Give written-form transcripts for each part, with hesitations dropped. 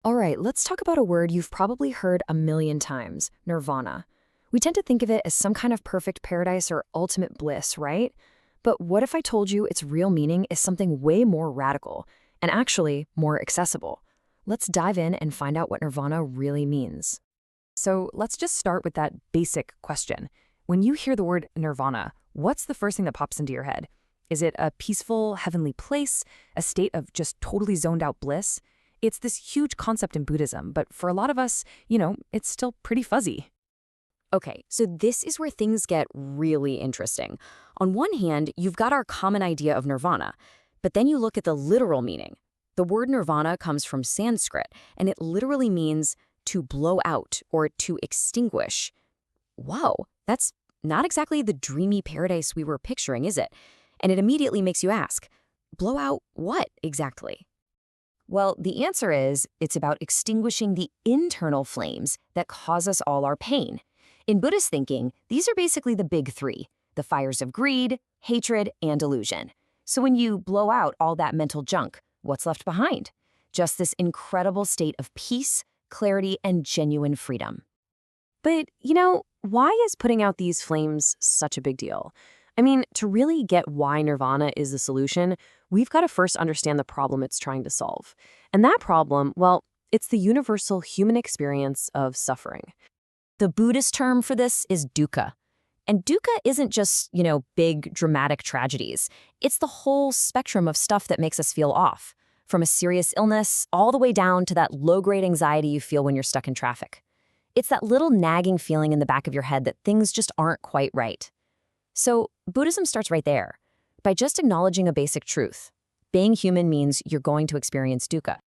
All right, let's talk about a word you've probably heard a million times, nirvana. We tend to think of it as some kind of perfect paradise or ultimate bliss, right? But what if I told you its real meaning is something way more radical and actually more accessible? Let's dive in and find out what nirvana really means. So let's just start with that basic question. When you hear the word nirvana, what's the first thing that pops into your head? Is it a peaceful, heavenly place, a state of just totally zoned out bliss? It's this huge concept in Buddhism, but for a lot of us, it's still pretty fuzzy. Okay, so this is where things get really interesting. On one hand, you've got our common idea of nirvana, but then you look at the literal meaning. The word nirvana comes from Sanskrit, and it literally means to blow out or to extinguish. Whoa, that's not exactly the dreamy paradise we were picturing, is it? And it immediately makes you ask, blow out what exactly? Well, the answer is it's about extinguishing the internal flames that cause us all our pain. In Buddhist thinking, these are basically the big three: the fires of greed, hatred, and delusion. So when you blow out all that mental junk, what's left behind? Just this incredible state of peace, clarity, and genuine freedom. But, why is putting out these flames such a big deal? I mean, to really get why nirvana is the solution, we've got to first understand the problem it's trying to solve. And that problem, well, it's the universal human experience of suffering. The Buddhist term for this is dukkha. And dukkha isn't just, big dramatic tragedies. It's the whole spectrum of stuff that makes us feel off, from a serious illness all the way down to that low-grade anxiety you feel when you're stuck in traffic. It's that little nagging feeling in the back of your head that things just aren't quite right. So Buddhism starts right there, by just acknowledging a basic truth. Being human means you're going to experience dukkha.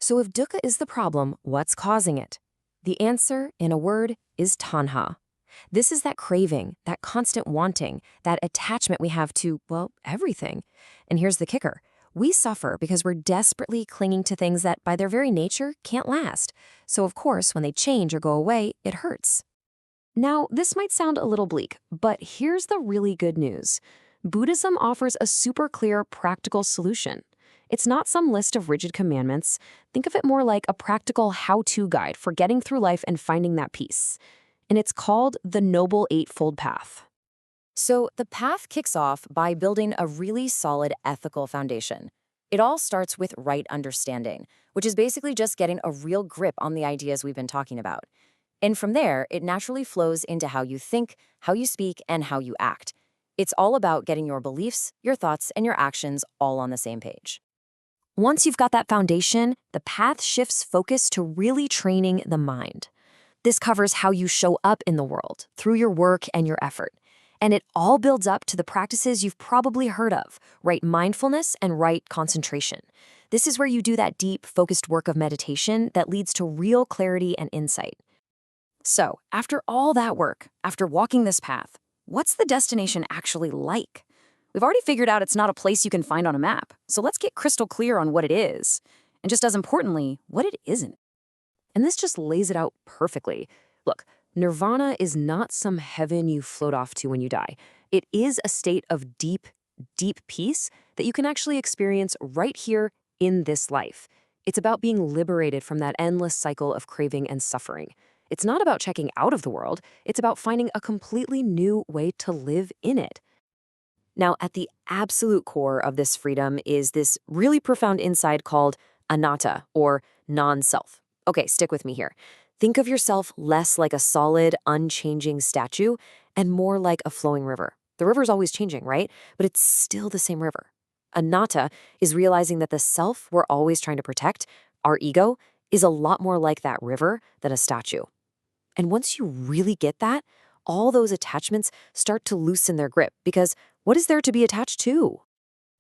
So if dukkha is the problem, what's causing it? The answer, in a word, is tanha. This is that craving, that constant wanting, that attachment we have to, well, everything. And here's the kicker. We suffer because we're desperately clinging to things that, by their very nature, can't last. So of course, when they change or go away, it hurts. Now, this might sound a little bleak, but here's the really good news. Buddhism offers a super clear, practical solution. It's not some list of rigid commandments. Think of it more like a practical how-to guide for getting through life and finding that peace. And it's called the Noble Eightfold Path. So the path kicks off by building a really solid ethical foundation. It all starts with right understanding, which is basically just getting a real grip on the ideas we've been talking about. And from there, it naturally flows into how you think, how you speak, and how you act. It's all about getting your beliefs, your thoughts, and your actions all on the same page. Once you've got that foundation, the path shifts focus to really training the mind. This covers how you show up in the world, through your work and your effort. And it all builds up to the practices you've probably heard of, right mindfulness and right concentration. This is where you do that deep, focused work of meditation that leads to real clarity and insight. So, after all that work, after walking this path, what's the destination actually like? We've already figured out it's not a place you can find on a map, so let's get crystal clear on what it is, and just as importantly, what it isn't. And this just lays it out perfectly. Look, nirvana is not some heaven you float off to when you die. It is a state of deep, deep peace that you can actually experience right here in this life. It's about being liberated from that endless cycle of craving and suffering. It's not about checking out of the world. It's about finding a completely new way to live in it. Now, at the absolute core of this freedom is this really profound insight called anatta, or non-self. Okay, stick with me here. Think of yourself less like a solid, unchanging statue and more like a flowing river. The river's always changing, right? But it's still the same river. Anatta is realizing that the self we're always trying to protect, our ego, is a lot more like that river than a statue. And once you really get that, all those attachments start to loosen their grip, because what is there to be attached to?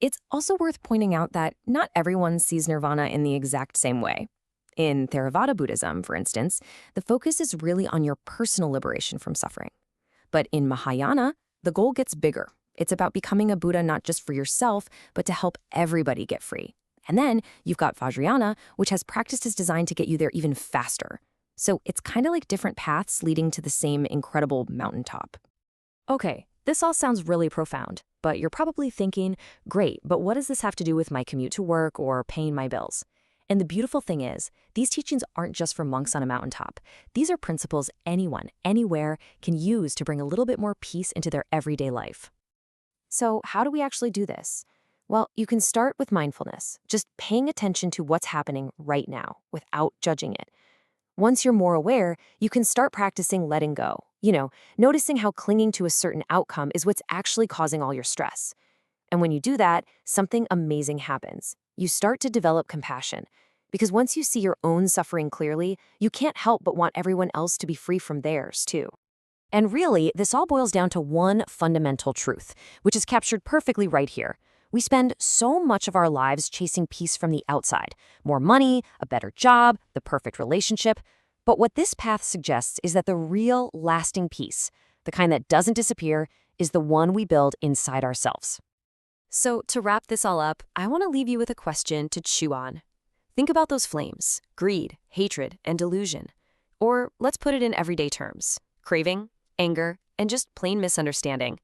It's also worth pointing out that not everyone sees nirvana in the exact same way. In Theravada Buddhism, for instance, the focus is really on your personal liberation from suffering. But in Mahayana, the goal gets bigger. It's about becoming a Buddha not just for yourself, but to help everybody get free. And then you've got Vajrayana, which has practices designed to get you there even faster. So it's kind of like different paths leading to the same incredible mountaintop. Okay, this all sounds really profound, but you're probably thinking, great, but what does this have to do with my commute to work or paying my bills? And the beautiful thing is, these teachings aren't just for monks on a mountaintop. These are principles anyone, anywhere, can use to bring a little bit more peace into their everyday life. So how do we actually do this? Well, you can start with mindfulness, just paying attention to what's happening right now without judging it. Once you're more aware, you can start practicing letting go. Noticing how clinging to a certain outcome is what's actually causing all your stress. And when you do that, something amazing happens. You start to develop compassion. Because once you see your own suffering clearly, you can't help but want everyone else to be free from theirs, too. And really, this all boils down to one fundamental truth, which is captured perfectly right here. We spend so much of our lives chasing peace from the outside. More money, a better job, the perfect relationship. But what this path suggests is that the real, lasting peace, the kind that doesn't disappear, is the one we build inside ourselves. So to wrap this all up, I want to leave you with a question to chew on. Think about those flames: greed, hatred, and delusion. Or let's put it in everyday terms: craving, anger, and just plain misunderstanding.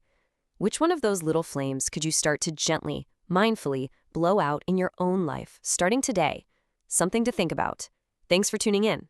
Which one of those little flames could you start to gently, mindfully blow out in your own life, starting today? Something to think about. Thanks for tuning in.